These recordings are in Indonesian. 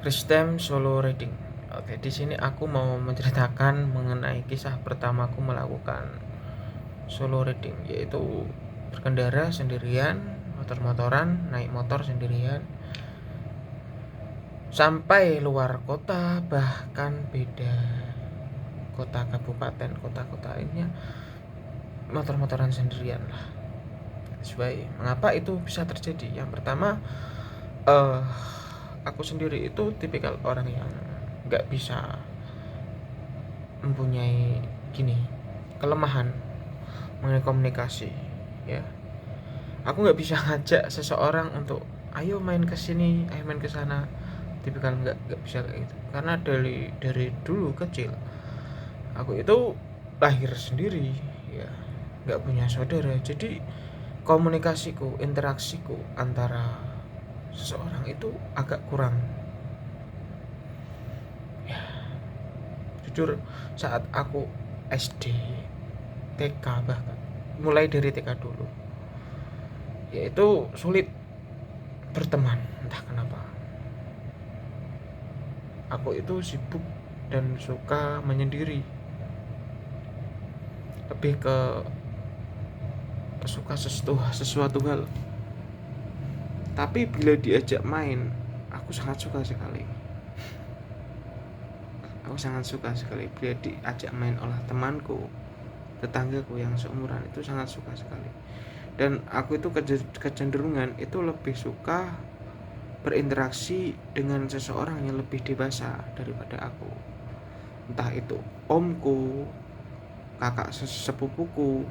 Kristem Solo Riding. Oke, di sini aku mau menceritakan mengenai kisah pertamaku melakukan solo riding, yaitu berkendara sendirian, motor-motoran, naik motor sendirian sampai luar kota, bahkan beda kota, kabupaten, kota-kota lainnya, motor-motoran sendirian lah. Sesuai mengapa itu bisa terjadi? Yang pertama, eh aku sendiri itu tipikal orang yang nggak bisa mempunyai kelemahan mengenai komunikasi, ya. Aku nggak bisa ngajak seseorang untuk ayo main ke sini, ayo main ke sana. Tipikal nggak bisa kayak gitu, karena dari dulu kecil aku itu lahir sendiri, ya, nggak punya saudara. Jadi komunikasiku, interaksiku antara seseorang itu agak kurang, ya. Jujur, saat aku SD, TK, bahkan mulai dari TK dulu, yaitu sulit berteman. Entah kenapa aku itu sibuk dan suka menyendiri, lebih ke suka sesuatu hal. Tapi bila diajak main, aku sangat suka sekali. Aku sangat suka sekali bila diajak main oleh temanku, tetanggaku yang seumuran, itu sangat suka sekali. Dan aku itu kecenderungan itu lebih suka berinteraksi dengan seseorang yang lebih dewasa daripada aku. Entah itu omku, kakak sepupuku,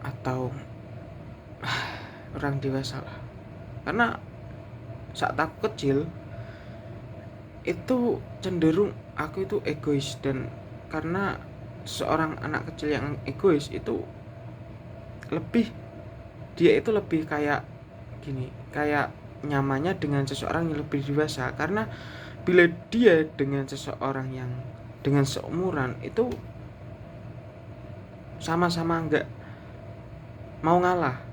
atau orang dewasa lah. Karena saat aku kecil itu cenderung aku itu egois, dan karena seorang anak kecil yang egois itu lebih dia itu lebih kayak kayak nyamannya dengan seseorang yang lebih dewasa. Karena bila dia dengan seseorang yang dengan seumuran itu sama-sama nggak mau ngalah.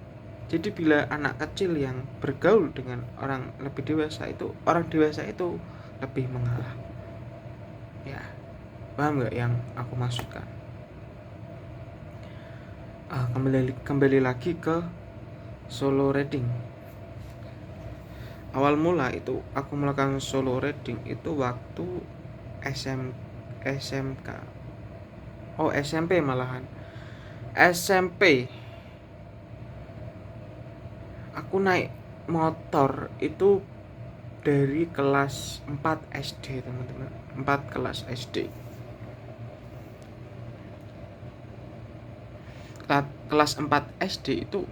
Jadi bila anak kecil yang bergaul dengan orang lebih dewasa, itu orang dewasa itu lebih mengalah, ya. Paham nggak yang aku maksudkan? Kembali lagi ke solo riding. Awal mula itu aku melakukan solo riding itu waktu SMK. SMP malahan. SMP aku naik motor itu dari kelas 4 SD, teman-teman. 4 kelas SD. Kelas 4 SD itu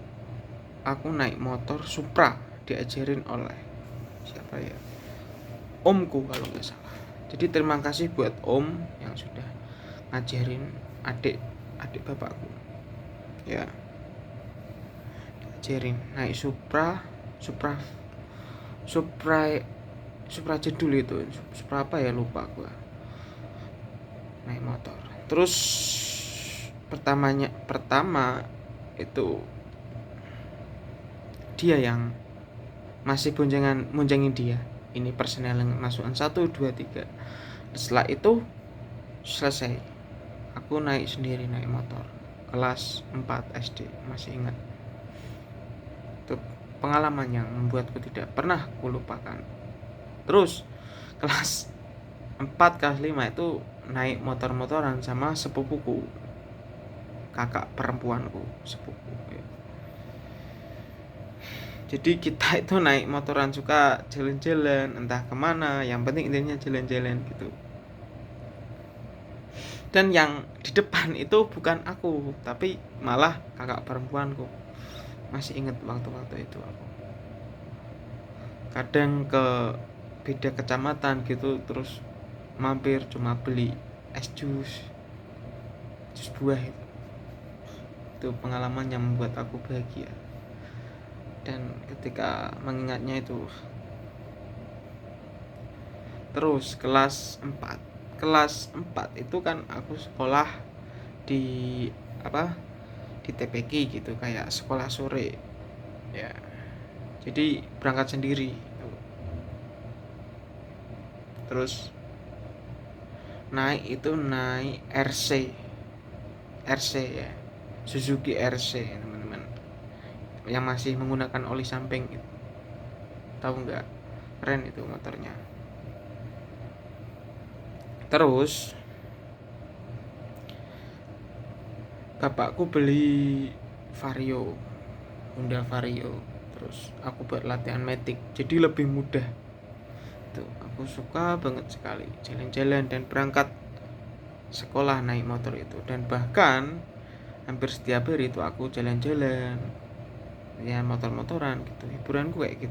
aku naik motor Supra, diajarin oleh siapa ya? Omku kalau nggak salah. Jadi terima kasih buat om yang sudah ngajarin adik bapakku, ya. Diajarin naik Supra Supra jadul itu. Supra apa ya, lupa gua. Naik motor. Terus pertama itu dia yang masih bonjengin dia. Ini personel yang masukan 1, 2, 3. Setelah itu selesai, aku naik sendiri, naik motor kelas 4 SD, masih ingat. Itu pengalaman yang membuatku tidak pernah kulupakan. Terus kelas 4 kelas 5 itu naik motor-motoran sama sepupuku, kakak perempuanku, sepupu, ya. Jadi kita itu naik motoran suka jalan-jalan entah kemana, yang penting intinya jalan-jalan gitu. Dan yang di depan itu bukan aku, tapi malah kakak perempuanku. Masih ingat waktu-waktu itu aku kadang ke beda kecamatan gitu, terus mampir cuma beli es jus buah itu. Itu pengalaman yang membuat aku bahagia, dan ketika mengingatnya itu. Terus kelas 4 itu kan aku sekolah di di TPQ gitu, kayak sekolah sore, ya. Jadi berangkat sendiri. Terus naik itu naik RC ya, Suzuki RC teman-teman, yang masih menggunakan oli samping. Tahu nggak? Keren itu motornya. Terus bapakku beli Vario, Honda Vario. Terus aku buat latihan matic, jadi lebih mudah. Tuh, aku suka banget sekali jalan-jalan dan berangkat sekolah naik motor itu. Dan bahkan hampir setiap hari itu aku jalan-jalan, ya motor-motoran gitu. Hiburanku kayak gitu.